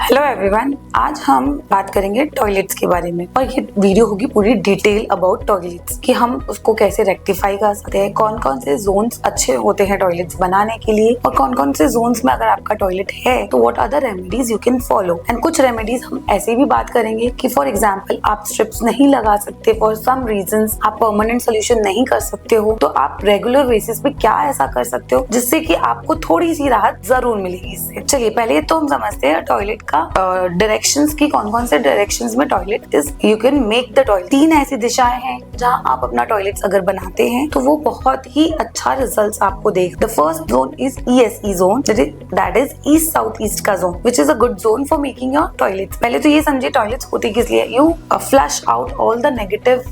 Hello everyone, आज हम बात करेंगे टॉयलेट्स के बारे में और ये वीडियो होगी पूरी डिटेल अबाउट टॉयलेट्स कि हम उसको कैसे रेक्टिफाई कर सकते हैं, कौन कौन से जोन्स अच्छे होते हैं टॉयलेट्स बनाने के लिए और कौन कौन से जोन्स में अगर आपका टॉयलेट है तो what are the remedies you can follow. And कुछ रेमेडीज हम ऐसे भी बात करेंगे कि फॉर एग्जाम्पल आप स्ट्रिप्स नहीं लगा सकते फॉर सम रीजंस, आप परमानेंट सोल्यूशन नहीं कर सकते हो, तो आप रेगुलर बेसिस पे क्या ऐसा कर सकते हो जिससे कि आपको थोड़ी सी राहत जरूर मिलेगी इससे। चलिए पहले तो हम समझते हैं टॉयलेट का डायरेक्शंस की, कौन कौन से डायरेक्शंस में toilet is you can make the toilet. 3 ऐसी दिशाएं हैं जहां आप अपना टॉयलेट अगर बनाते हैं तो वो बहुत ही अच्छा रिजल्ट्स आपको देगा। The first zone is ESE zone, that is east south east का zone, which is a good zone for making your toilets. पहले तो ये समझिए टॉयलेट्स होती किस लिए। You flush out all the negative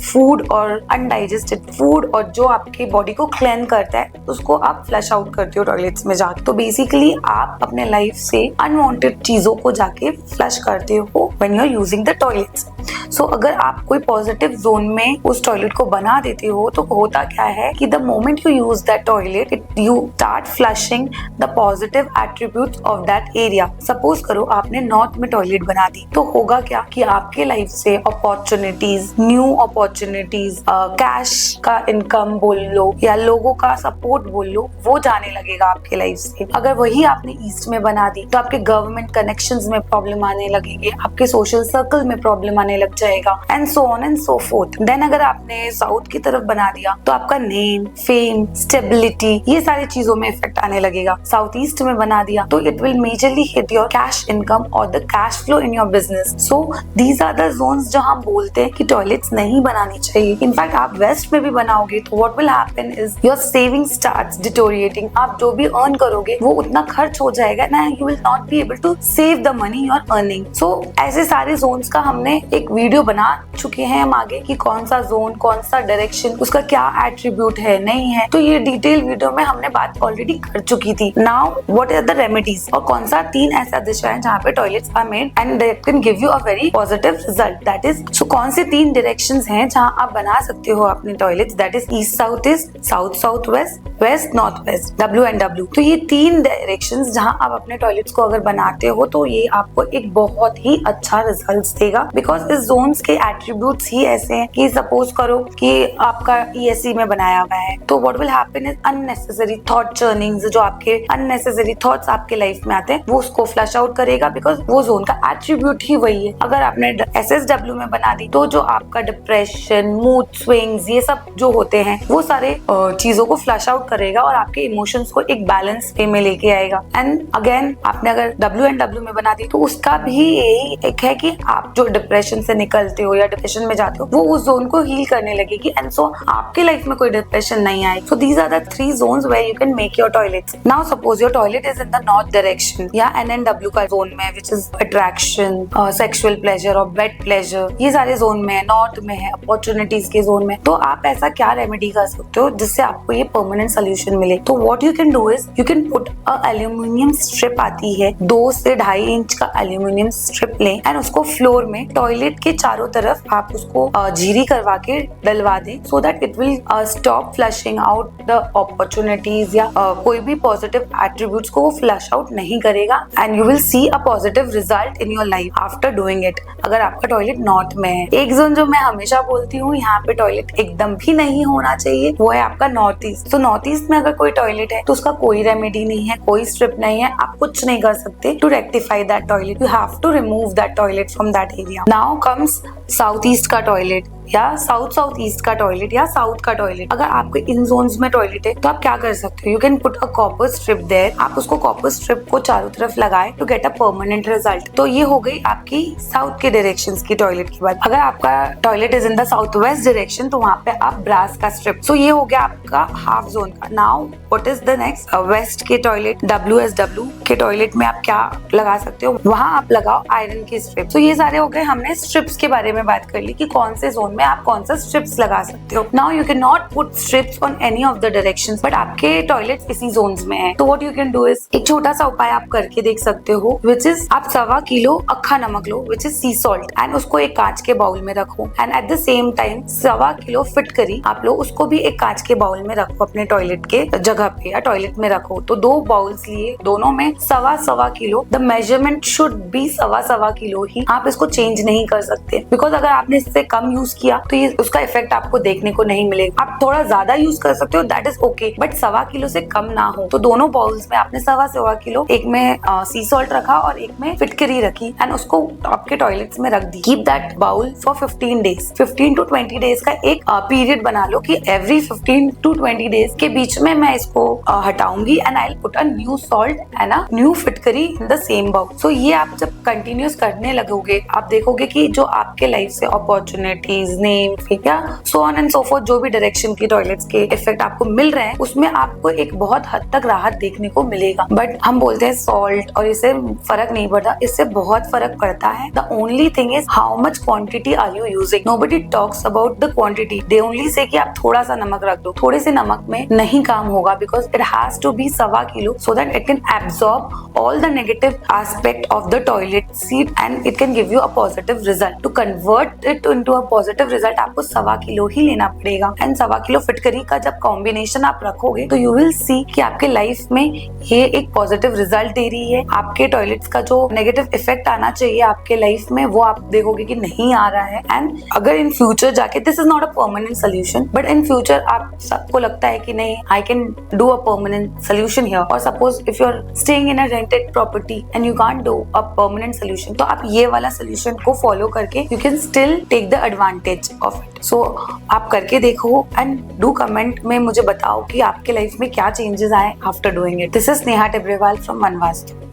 food और अनडाइजेस्टेड फूड और जो आपकी बॉडी को क्लीन करता है उसको आप फ्लश आउट करते हो टॉयलेट्स में जाके। तो बेसिकली आप अपने लाइफ से अनवांटेड चीजों को जाके फ्लश करते हो when you are using the toilets. So अगर आप कोई पॉजिटिव जोन में उस टॉयलेट को बना देते हो तो होता क्या है कि the moment you use that toilet you start flushing the positive attributes of that area. Suppose करो आपने नॉर्थ में टॉयलेट बना दी तो होगा क्या कि आपके लाइफ से अपॉर्चुनिटीज, न्यू अपॉर्चुनिटीज, कैश का इनकम बोल लो या लोगों का सपोर्ट बोल लो, वो जाने लगेगा आपके लाइफ से। अगर वही आपने ईस्ट में बना दी तो आपके गवर्नमेंट कनेक्शंस में प्रॉब्लम आने लगेगी, आपके सोशल सर्कल में प्रॉब्लम आने लग जाएगा and so on and so forth. Then अगर आपने साउथ की तरफ बना दिया तो आपका नेम, फेम, स्टेबिलिटी, ये सारी चीजों में इफेक्ट आने लगेगा। साउथ ईस्ट में बना दिया तो it will majorly hit your cash income और the cash flow in your business. So these are the zones जहां हम बोलते हैं कि टॉयलेट्स नहीं बनानी चाहिए। इनफैक्ट आप वेस्ट में भी बनाओगे तो what will happen is your saving starts deteriorating. आप जो भी अर्न करोगे वो उतना खर्च हो जाएगा ना, you will not be able to save the money you are earning. So ऐसे सारे जोन्स का हमने एक वीडियो बना चुके हैं हम आगे कि कौन सा जोन, कौन सा डायरेक्शन, उसका क्या एट्रीब्यूट है, नहीं है, तो ये डिटेल वीडियो में हमने बात ऑलरेडी कर चुकी थी। Now what are the remedies और कौन सा 3 ऐसा दिशा है जहाँ पे toilets are made and that can give you a very positive result. That is so कौन से 3 डायरेक्शंस हैं जहाँ आप बना सकते हो अपने toilets, that is east south east, south south west, west north west, W&W। तो ये 3 डायरेक्शंस जहाँ आप अपने टॉयलेट्स को अगर बनाते हो तो ये आपको एक बहुत ही अच्छा रिजल्ट देगा बिकॉज इस जोन्स के एट्रीब्यूट्स ही ऐसे हैं कि सपोज करो कि आपका ESE में बनाया हुआ है तो what will happen is unnecessary thought churnings, जो आपके अननेसेसरी थॉट्स आपके लाइफ में आते हैं वो उसको फ्लश आउट करेगा बिकॉज वो जोन का एट्रीब्यूट ही वही है। अगर आपने SSW में बना दी तो जो आपका डिप्रेशन, मूड स्विंग्स, ये सब जो होते हैं वो सारे चीजों को फ्लश आउट करेगा और आपके इमोशंस को एक बैलेंस वे में लेके आएगा। एंड अगेन आपने अगर W&W में बना दी तो उसका भी यही एक है कि आप जो डिप्रेशन से निकलते हो या डिप्रेशन में जाते हो वो उस जोन को हील करने लगेगी एंड सो आपके लाइफ में कोई डिप्रेशन नहीं आए। So these are the 3 zones where you can make your toilets. Now suppose your toilet is in the north direction या NNW का जोन में, which is attraction, sexual pleasure और weight pleasure, ये सारे जोन में है, नॉर्थ में है, अपॉर्चुनिटीज के जोन में। तो आप ऐसा क्या रेमेडी कर सकते हो जिससे आपको ये परमानेंट सोल्यूशन मिले। तो what you can do is you can put a aluminium strip आती है, 2 से 2.5 इंच का एल्यूमिनियम स्ट्रिप लें एंड उसको फ्लोर में टॉयलेट के चारों तरफ आप उसको झीरी करवा के डलवा दें सो that it will stop flushing out the opportunities या कोई भी पॉजिटिव एट्रीब्यूट्स को वो फ्लश आउट नहीं करेगा and you will see a positive result in your life after doing it. अगर आपका टॉयलेट नॉर्थ में है, एक जोन जो मैं हमेशा बोलती हूँ यहाँ पे टॉयलेट एकदम भी नहीं होना चाहिए वो है आपका नॉर्थ ईस्ट। तो नॉर्थ ईस्ट में अगर कोई टॉयलेट है तो उसका कोई रेमेडी नहीं है, कोई स्ट्रिप नहीं है, आप कुछ नहीं कर सकते to rectify that toilet. You have to remove that toilet from that area. Now comes south east का टॉयलेट या साउथ साउथ ईस्ट का टॉयलेट या साउथ का टॉयलेट। अगर आपके इन जोन्स में टॉयलेट है तो आप क्या कर सकते हो, you can put a copper strip there. आप उसको कॉपर स्ट्रिप को चारों तरफ लगाए to get a permanent result. तो ये हो गई आपकी साउथ के डायरेक्शंस की टॉयलेट की बात। अगर आपका toilet is in the south west direction तो वहाँ पे आप ब्रास का स्ट्रिप। सो ये हो गया आपका हाफ जोन का। Now what is the next, west के टॉयलेट, WSW के टॉयलेट में आप क्या लगा सकते हो, वहां आप लगाओ आयरन की स्ट्रिप। तो ये सारे हो गए, हमने स्ट्रिप्स के बारे में बात कर ली कि कौन से जोन में आप कौन सा स्ट्रिप्स लगा सकते हो। Now you can not put strips on any of the directions, but आपके टॉयलेट इसी जोन्स में है। तो what you can do is, एक छोटा सा उपाय आप करके देख सकते हो, विच इज आप 1.25 किलो अक्खा नमक लो, which is sea salt, and उसको एक कांच के बाउल में रखो, and at the same time 1.25 kilo फिटकरी आप लो, उसको भी एक कांच के बाउल में रखो, अपने टॉयलेट के जगह पे या टॉयलेट में रखो। तो 2 बाउल्स लिए, दोनों में 1.25 kilo, the measurement should be 1.25 kilo ही, आप इसको चेंज नहीं कर सकते, बिकॉज अगर आपने इससे कम यूज किया तो ये उसका इफेक्ट आपको देखने को नहीं मिलेगा। आप थोड़ा ज्यादा यूज कर सकते हो, that is okay, but 1.25 kilo से कम ना हो। तो दोनों बाउल्स में आपने 1.25 किलो, एक में सी सॉल्ट रखा और एक में फिटकरी रखी, एंड उसको आपके टॉयलेट्स में रख दी। Keep that bowl for 15 days, 15 to 20 days का एक पीरियड बना लो कि एवरी 15 to 20 डेज के बीच में मैं इसको हटाऊंगी, and I will put a new salt and a new फिटकरी in the same bowl. So ये आप जब कंटिन्यूस करने लगोगे, आप देखोगे कि जो आपके लाइफ से अपॉर्चुनिटीज, नेम, या सो ऑन एंड सो फोर्थ, जो भी डायरेक्शन की टॉयलेट्स के इफेक्ट आपको मिल रहे हैं, उसमें आपको एक बहुत हद तक राहत देखने को मिलेगा। बट हम बोलते हैं सॉल्ट और इससे फर्क नहीं पड़ता, इससे बहुत फर्क पड़ता है। The only thing is how much quantity are you using. Nobody talks about the quantity, they only say कि आप थोड़ा सा नमक रख दो। थोड़े से नमक में नहीं काम होगा, because it has to be 1.25 kilo so that it can absorb all the negative aspect of the toilet seat and it can give you a positive result. To convert it into a positive result आपको 1.25 kilo ही लेना पड़ेगा, and 1.25 kilo फिटकरी का जब combination आप रखोगे तो you will see कि आपके लाइफ में ये एक पॉजिटिव रिजल्ट दे रही है। आपके टॉयलेट्स का जो नेगेटिव इफेक्ट आना चाहिए आपके लाइफ में, वो आप देखोगे कि नहीं आ रहा है। एंड अगर इन फ्यूचर जाके, this is not a permanent solution, but in future आप सबको लगता है कि नहीं, I can do a permanent solution here, और suppose if you are staying in a rented property and you can't do a permanent solution, तो आप ये वाला सोल्यूशन को फॉलो करके you can still take the advantage of it. So आप करके देखो एंड डू कमेंट में मुझे बताओ कि आपके लाइफ में क्या चेंजेस आए after doing it. This is Sneha Tibrewal from मनवास्तु।